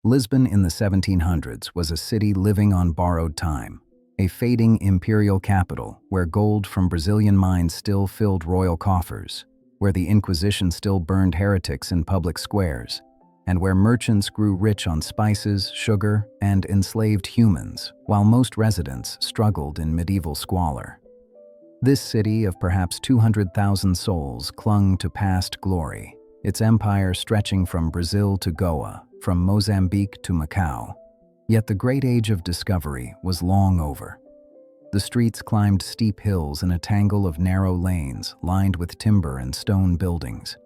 Lisbon in the 1700s was a city living on borrowed time, a fading imperial capital where gold from Brazilian mines still filled royal coffers, where the Inquisition still burned heretics in public squares, and where merchants grew rich on spices, sugar, and enslaved humans, while most residents struggled in medieval squalor. This city of perhaps 200,000 souls clung to past glory, its empire stretching from Brazil to Goa, from Mozambique to Macau. Yet the great age of discovery was long over. The streets climbed steep hills in a tangle of narrow lanes lined with timber and stone buildings.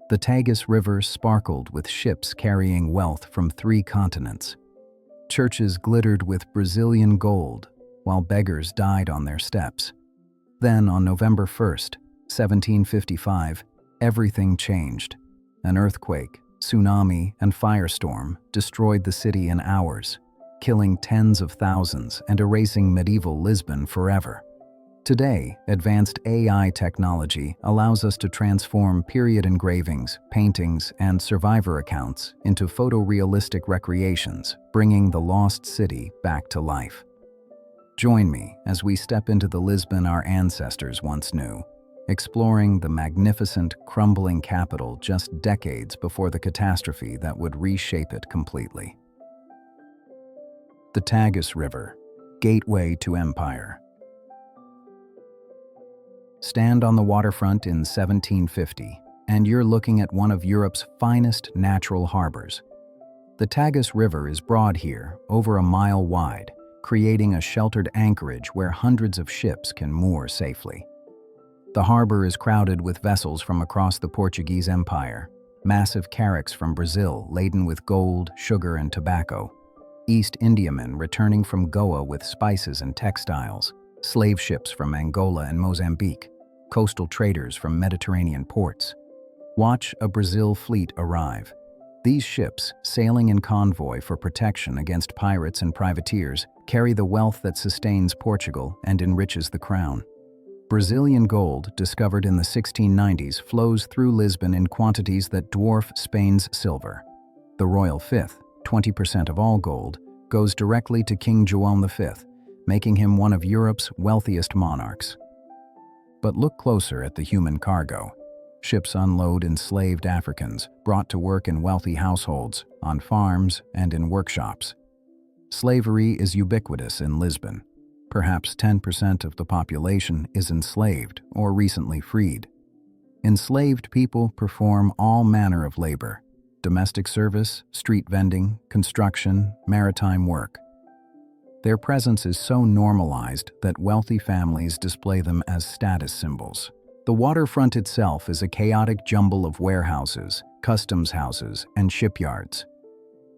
The Tagus River sparkled with ships carrying wealth from 3 continents. Churches glittered with Brazilian gold, while beggars died on their steps. Then, on November 1st, 1755, everything changed. An earthquake, tsunami, and firestorm destroyed the city in hours, killing tens of thousands and erasing medieval Lisbon forever. Today, advanced AI technology allows us to transform period engravings, paintings, and survivor accounts into photorealistic recreations, bringing the lost city back to life. Join me as we step into the Lisbon our ancestors once knew, exploring the magnificent, crumbling capital just decades before the catastrophe that would reshape it completely. The Tagus River, gateway to empire. Stand on the waterfront in 1750, and you're looking at one of Europe's finest natural harbors. The Tagus River is broad here, over a mile wide, creating a sheltered anchorage where hundreds of ships can moor safely. The harbor is crowded with vessels from across the Portuguese Empire, massive carracks from Brazil laden with gold, sugar, and tobacco, East Indiamen returning from Goa with spices and textiles, slave ships from Angola and Mozambique, coastal traders from Mediterranean ports. Watch a Brazil fleet arrive. These ships, sailing in convoy for protection against pirates and privateers, carry the wealth that sustains Portugal and enriches the crown. Brazilian gold, discovered in the 1690s, flows through Lisbon in quantities that dwarf Spain's silver. The royal fifth, 20% of all gold, goes directly to King João V, making him one of Europe's wealthiest monarchs. But look closer at the human cargo. Ships unload enslaved Africans, brought to work in wealthy households, on farms, and in workshops. Slavery is ubiquitous in Lisbon. Perhaps 10% of the population is enslaved or recently freed. Enslaved people perform all manner of labor: domestic service, street vending, construction, maritime work. Their presence is so normalized that wealthy families display them as status symbols. The waterfront itself is a chaotic jumble of warehouses, customs houses, and shipyards.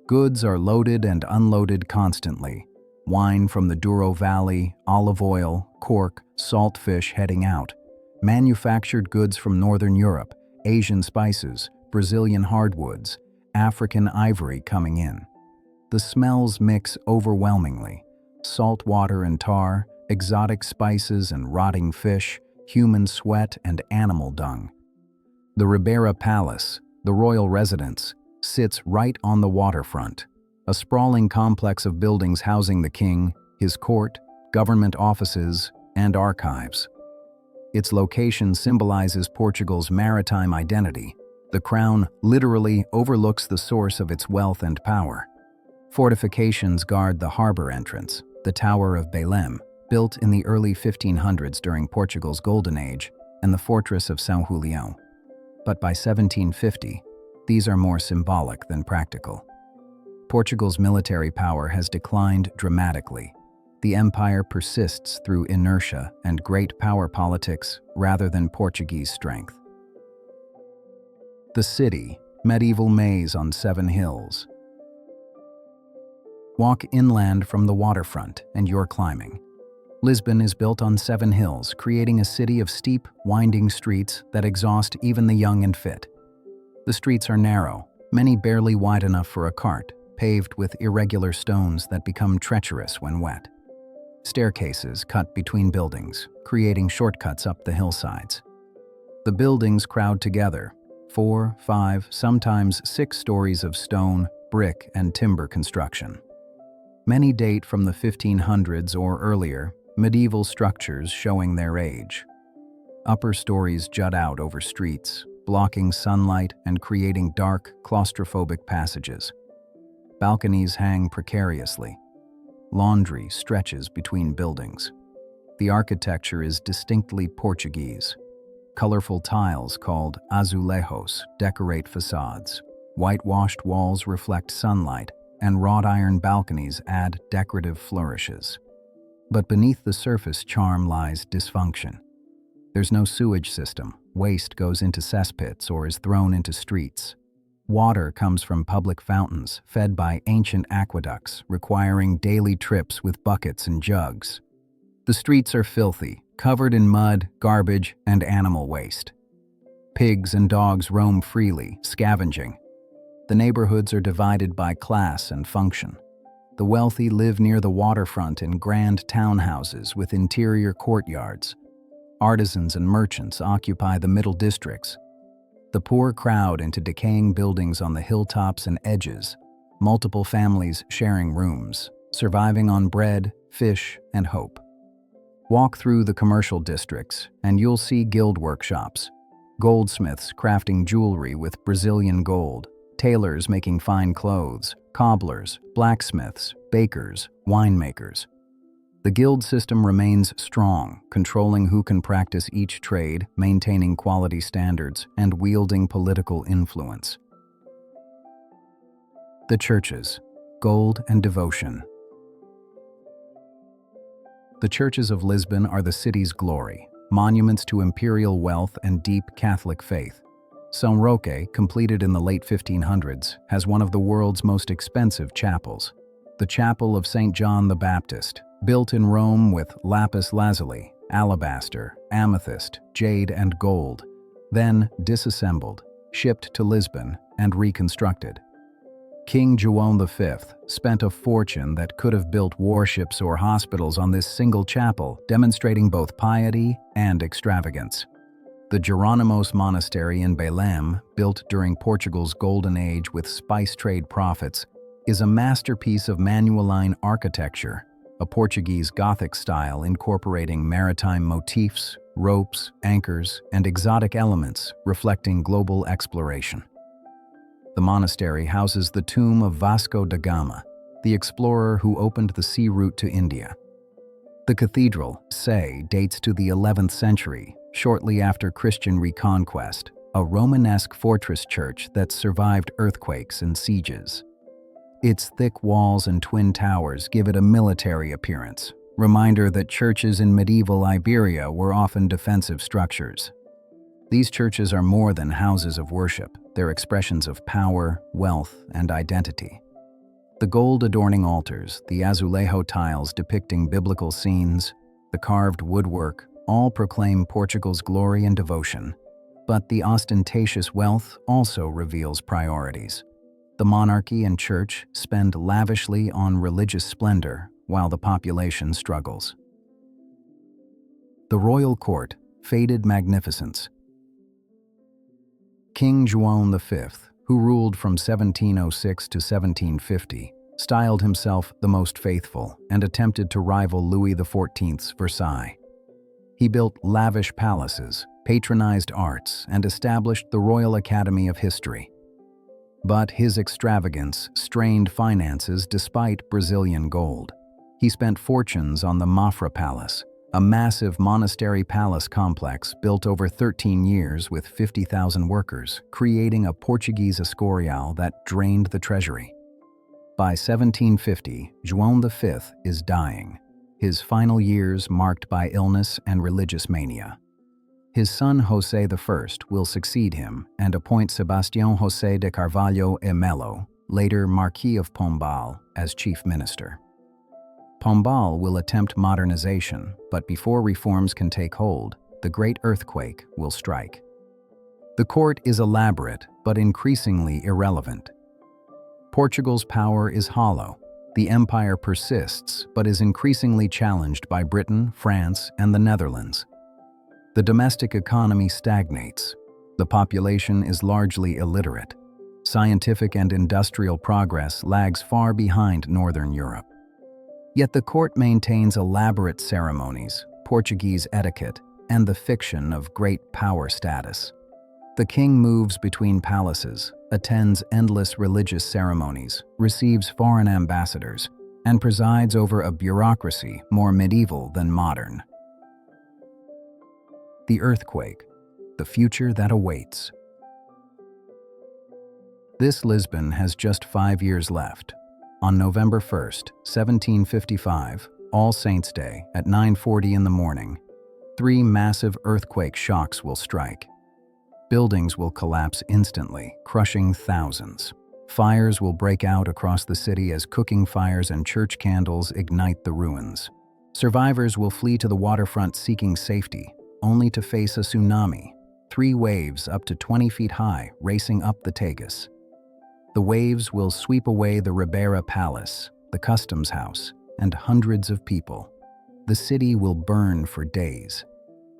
Goods are loaded and unloaded constantly. Wine from the Douro Valley, olive oil, cork, salt fish heading out. Manufactured goods from Northern Europe, Asian spices, Brazilian hardwoods, African ivory coming in. The smells mix overwhelmingly. Salt water and tar, exotic spices and rotting fish, human sweat and animal dung. The Ribeira Palace, the royal residence, sits right on the waterfront, a sprawling complex of buildings housing the king, his court, government offices, and archives. Its location symbolizes Portugal's maritime identity. The crown literally overlooks the source of its wealth and power. Fortifications guard the harbor entrance, the Tower of Belém, built in the early 1500s during Portugal's Golden Age, and the fortress of São Julião. But by 1750, these are more symbolic than practical. Portugal's military power has declined dramatically. The empire persists through inertia and great power politics rather than Portuguese strength. The city, medieval maze on 7 hills. Walk inland from the waterfront and you're climbing. Lisbon is built on 7 hills, creating a city of steep, winding streets that exhaust even the young and fit. The streets are narrow, many barely wide enough for a cart, paved with irregular stones that become treacherous when wet. Staircases cut between buildings, creating shortcuts up the hillsides. The buildings crowd together, 4, 5, sometimes 6 stories of stone, brick, and timber construction. Many date from the 1500s or earlier, medieval structures showing their age. Upper stories jut out over streets, blocking sunlight and creating dark, claustrophobic passages. Balconies hang precariously. Laundry stretches between buildings. The architecture is distinctly Portuguese. Colorful tiles called azulejos decorate facades. Whitewashed walls reflect sunlight, and wrought iron balconies add decorative flourishes. But beneath the surface charm lies dysfunction. There's no sewage system. Waste goes into cesspits or is thrown into streets. Water comes from public fountains, fed by ancient aqueducts, requiring daily trips with buckets and jugs. The streets are filthy, covered in mud, garbage, and animal waste. Pigs and dogs roam freely, scavenging. The neighborhoods are divided by class and function. The wealthy live near the waterfront in grand townhouses with interior courtyards. Artisans and merchants occupy the middle districts. The poor crowd into decaying buildings on the hilltops and edges, multiple families sharing rooms, surviving on bread, fish, and hope. Walk through the commercial districts, and you'll see guild workshops, goldsmiths crafting jewelry with Brazilian gold, tailors making fine clothes, cobblers, blacksmiths, bakers, winemakers. The guild system remains strong, controlling who can practice each trade, maintaining quality standards, and wielding political influence. The churches, gold and devotion. The churches of Lisbon are the city's glory, monuments to imperial wealth and deep Catholic faith. São Roque, completed in the late 1500s, has one of the world's most expensive chapels. The Chapel of St. John the Baptist, built in Rome with lapis lazuli, alabaster, amethyst, jade, and gold, then disassembled, shipped to Lisbon, and reconstructed. King João V spent a fortune that could have built warships or hospitals on this single chapel, demonstrating both piety and extravagance. The Jerónimos Monastery in Belém, built during Portugal's golden age with spice trade profits, is a masterpiece of manueline architecture, a Portuguese Gothic style incorporating maritime motifs, ropes, anchors, and exotic elements reflecting global exploration. The monastery houses the tomb of Vasco da Gama, the explorer who opened the sea route to India. The cathedral, say, dates to the 11th century, shortly after Christian reconquest, a Romanesque fortress church that survived earthquakes and sieges. Its thick walls and twin towers give it a military appearance, reminder that churches in medieval Iberia were often defensive structures. These churches are more than houses of worship, they're expressions of power, wealth, and identity. The gold adorning altars, the azulejo tiles depicting biblical scenes, the carved woodwork, all proclaim Portugal's glory and devotion. But the ostentatious wealth also reveals priorities. The monarchy and church spend lavishly on religious splendor, while the population struggles. The royal court, faded magnificence. King João V, who ruled from 1706 to 1750, styled himself the most faithful and attempted to rival Louis XIV's Versailles. He built lavish palaces, patronized arts, and established the Royal Academy of History. But his extravagance strained finances despite Brazilian gold. He spent fortunes on the Mafra Palace, a massive monastery palace complex built over 13 years with 50,000 workers, creating a Portuguese escorial that drained the treasury. By 1750, João V is dying, his final years marked by illness and religious mania. His son José I will succeed him and appoint Sebastião José de Carvalho e Melo, later Marquis of Pombal, as chief minister. Pombal will attempt modernization, but before reforms can take hold, the Great Earthquake will strike. The court is elaborate, but increasingly irrelevant. Portugal's power is hollow. The empire persists, but is increasingly challenged by Britain, France, and the Netherlands. The domestic economy stagnates. The population is largely illiterate. Scientific and industrial progress lags far behind Northern Europe. Yet the court maintains elaborate ceremonies, Portuguese etiquette, and the fiction of great power status. The king moves between palaces, attends endless religious ceremonies, receives foreign ambassadors, and presides over a bureaucracy more medieval than modern. The earthquake, the future that awaits. This Lisbon has just 5 years left. On November 1st, 1755, All Saints' Day, at 9:40 in the morning, 3 massive earthquake shocks will strike. Buildings will collapse instantly, crushing thousands. Fires will break out across the city as cooking fires and church candles ignite the ruins. Survivors will flee to the waterfront seeking safety, only to face a tsunami, 3 waves up to 20 feet high racing up the Tagus. The waves will sweep away the Ribeira Palace, the customs house, and hundreds of people. The city will burn for days.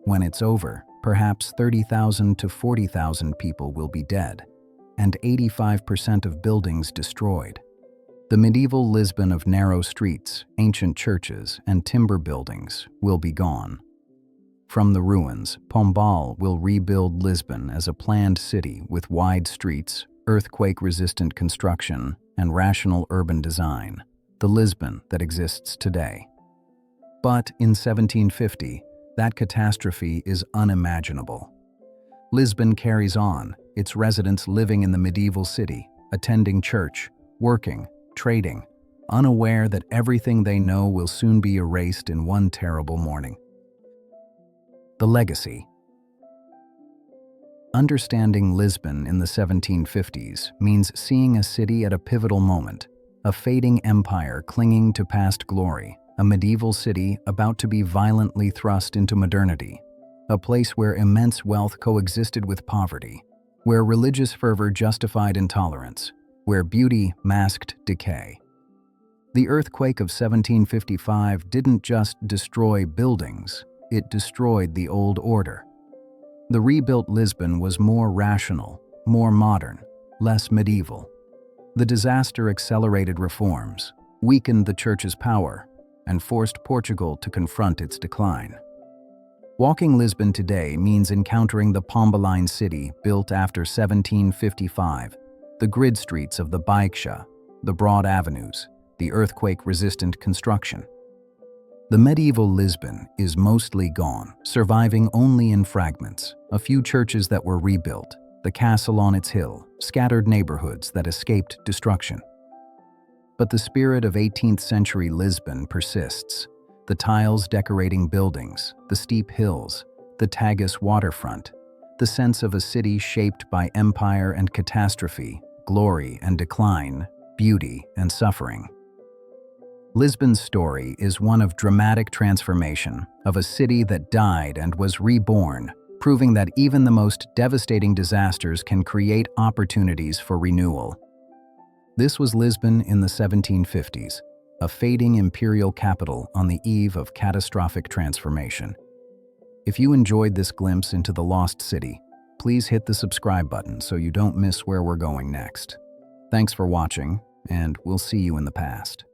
When it's over, perhaps 30,000 to 40,000 people will be dead, and 85% of buildings destroyed. The medieval Lisbon of narrow streets, ancient churches, and timber buildings will be gone. From the ruins, Pombal will rebuild Lisbon as a planned city with wide streets, earthquake-resistant construction, and rational urban design, the Lisbon that exists today. But in 1750, that catastrophe is unimaginable. Lisbon carries on, its residents living in the medieval city, attending church, working, trading, unaware that everything they know will soon be erased in one terrible morning. The legacy. Understanding Lisbon in the 1750s means seeing a city at a pivotal moment, a fading empire clinging to past glory, a medieval city about to be violently thrust into modernity, a place where immense wealth coexisted with poverty, where religious fervor justified intolerance, where beauty masked decay. The earthquake of 1755 didn't just destroy buildings, it destroyed the old order. The rebuilt Lisbon was more rational, more modern, less medieval. The disaster accelerated reforms, weakened the church's power, and forced Portugal to confront its decline. Walking Lisbon today means encountering the Pombaline city built after 1755, the grid streets of the Baixa, the broad avenues, the earthquake-resistant construction. The medieval Lisbon is mostly gone, surviving only in fragments, a few churches that were rebuilt, the castle on its hill, scattered neighborhoods that escaped destruction. But the spirit of 18th century Lisbon persists. The tiles decorating buildings, the steep hills, the Tagus waterfront, the sense of a city shaped by empire and catastrophe, glory and decline, beauty and suffering. Lisbon's story is one of dramatic transformation, of a city that died and was reborn, proving that even the most devastating disasters can create opportunities for renewal. This was Lisbon in the 1750s, a fading imperial capital on the eve of catastrophic transformation. If you enjoyed this glimpse into the lost city, please hit the subscribe button so you don't miss where we're going next. Thanks for watching, and we'll see you in the past.